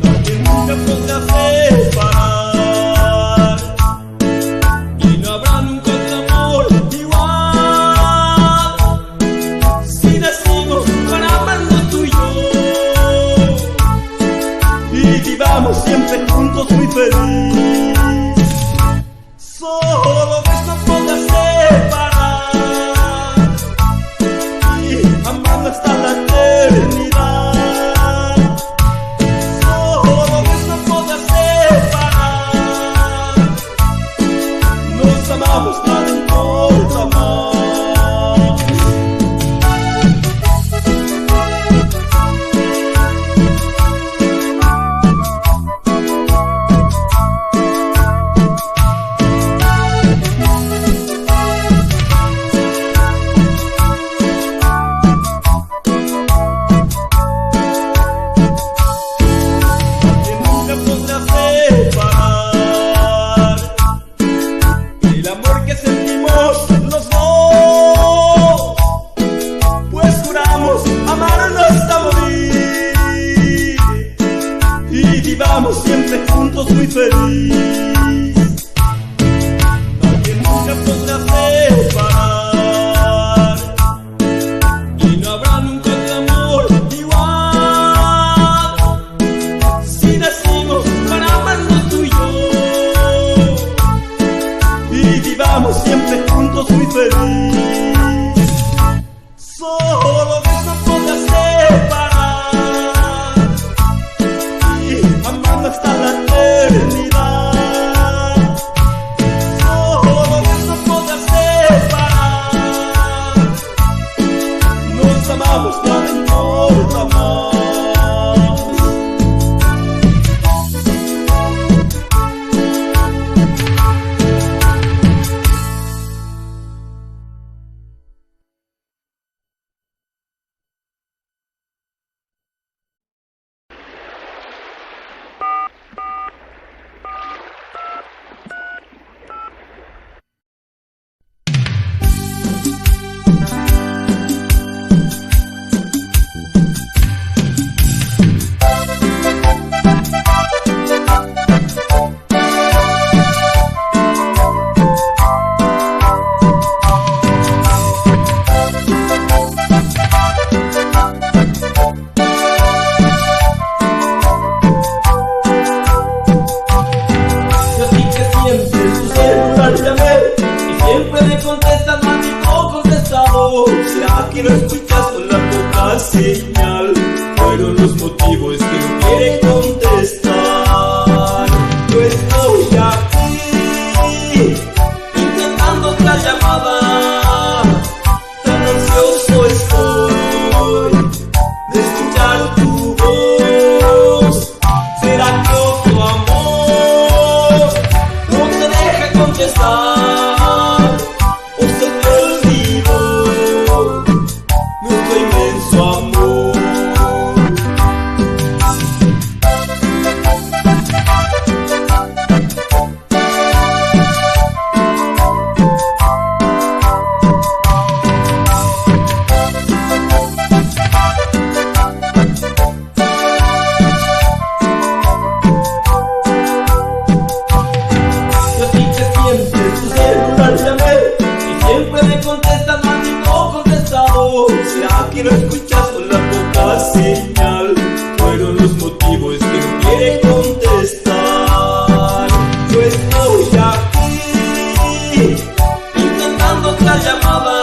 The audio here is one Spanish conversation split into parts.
Nadie nunca podrá separar y no habrá nunca otro amor igual. Si nacimos para amarnos tú y yo y vivamos siempre juntos muy feliz. Solo eso podrá separar y amando hasta la eternidad. Solo eso podrá separar. Nos amamos, nada importa más. Siempre juntos muy feliz. Nadie nunca podrá separar y no habrá nunca otro amor igual. Si nacimos para amarnos tú y yo y vivamos siempre juntos muy feliz. Solo eso podrá separar y amando hasta la eternidad. Solo eso podrá separar. Nos amamos, nada importa más. ¿Será que no escuchas con la poca señal? Fueron los motivos que no quieren contestar. Yo estoy aquí intentando otra llamada. Tan ansioso estoy de escuchar tu voz. ¿Será que otro amor no te deja contestar? ¿O se te olvidó nuestro inmenso amor? Yo sí que siempre tu celular llamé y siempre me contestas, maldito contestado. ¿Será que no escuchas con la poca señal? Fueron los motivos que no quieren contestar. Yo estoy aquí intentando otra llamada.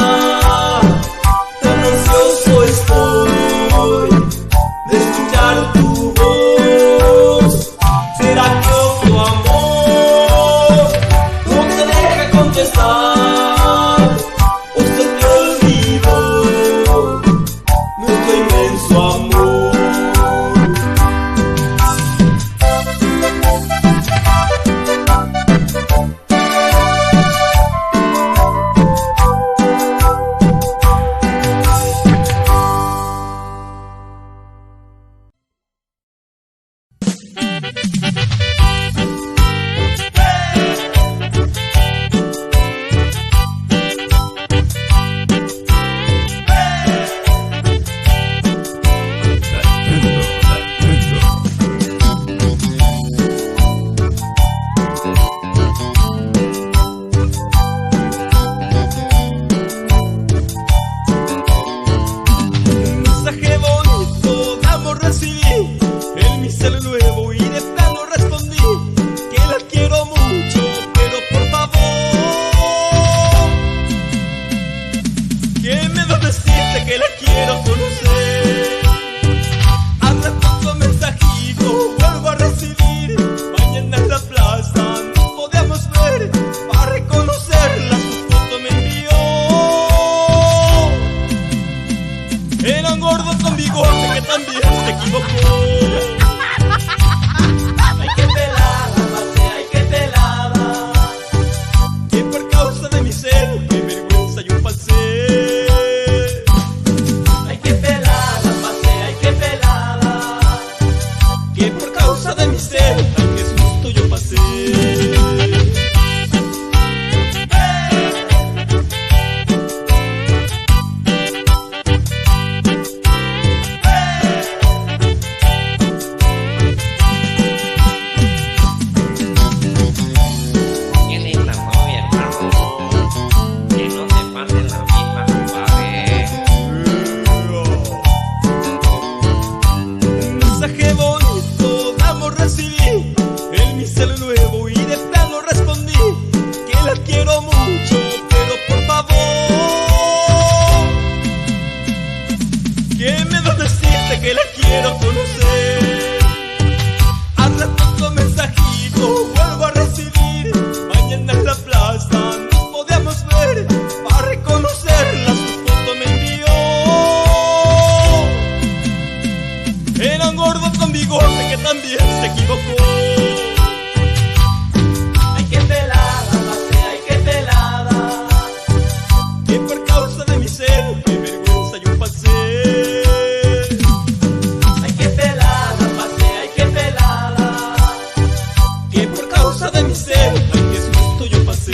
Tan ansioso estoy de escuchar tu voz. ¿Será que otro amor no te deja contestar? ¿O se te olvidó nuestro inmenso amor? también se equivocó. Ay, qué pelada pasé, ay, qué pelada, que por causa de mi celo, qué vergüenza yo pasé. Ay, qué pelada pasé, ay, qué pelada, que por causa de mi celo, ay, qué susto yo pasé. Mensaje bonito de amor recibí en mi celo nuevo y de plano respondí que la quiero mucho, pero por favor que me das decirte que la quiero conocer. Al rato otro mensajito vuelvo a recibir, mañana en la plaza nos podíamos ver para reconocerla, su foto me envió. Era un gordo con bigote que también se equivocó. Ay, qué pelada pasé, ay, qué pelada, que por causa de mi celo, qué vergüenza yo pasé. Ay, qué pelada pasé, ay, qué pelada, que por causa de mi celo, ay, qué susto yo pasé.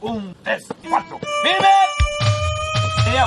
1, 3, 4. ¡Firme! ¡Sería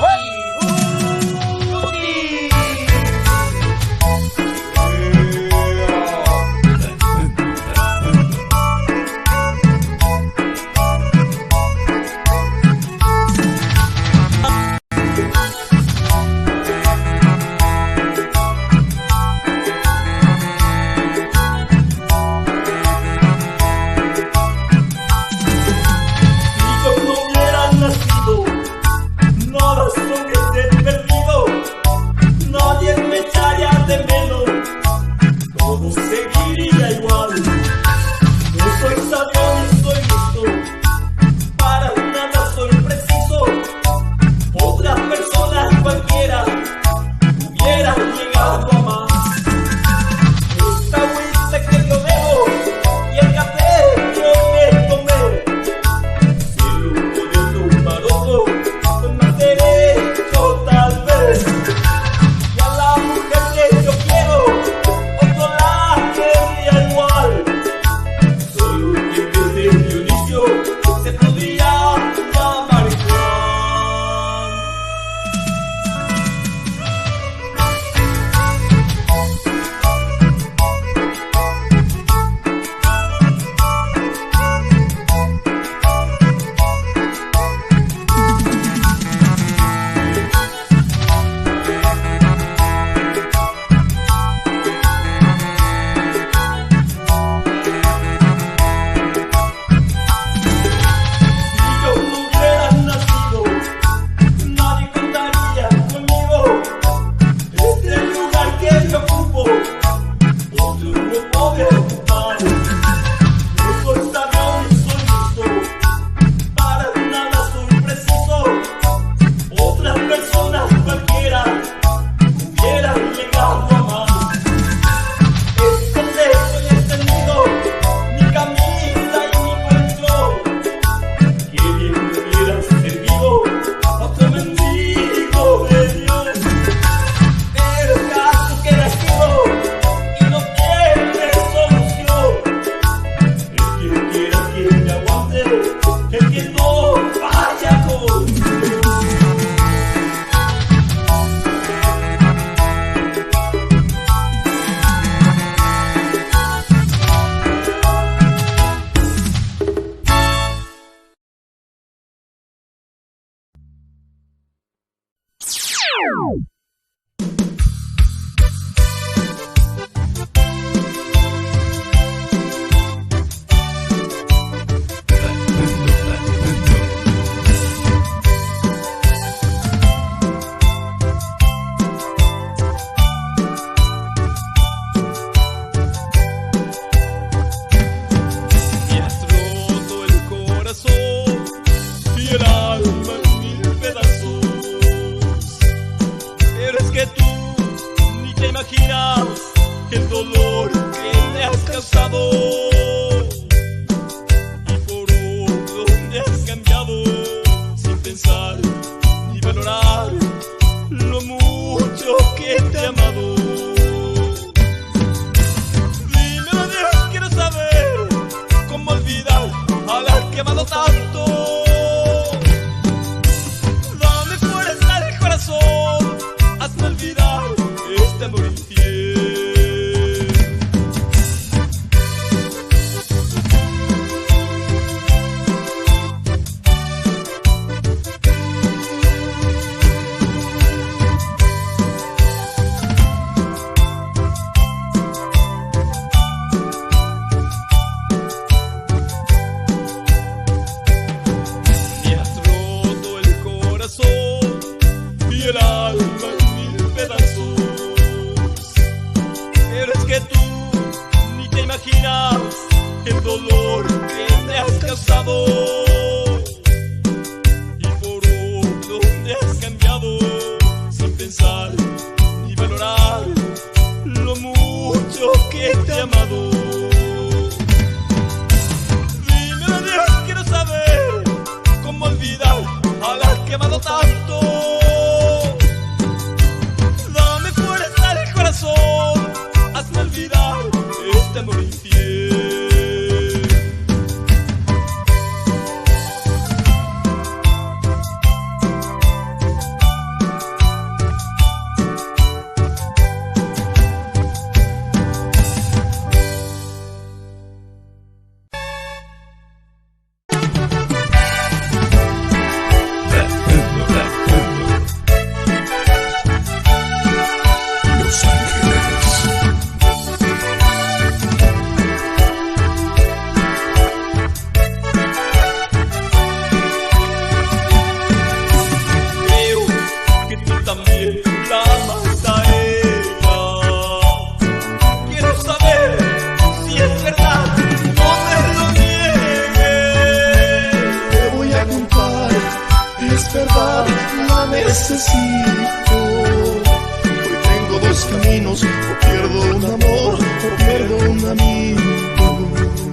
necesito. Hoy tengo dos caminos, o pierdo un amor o pierdo un amigo.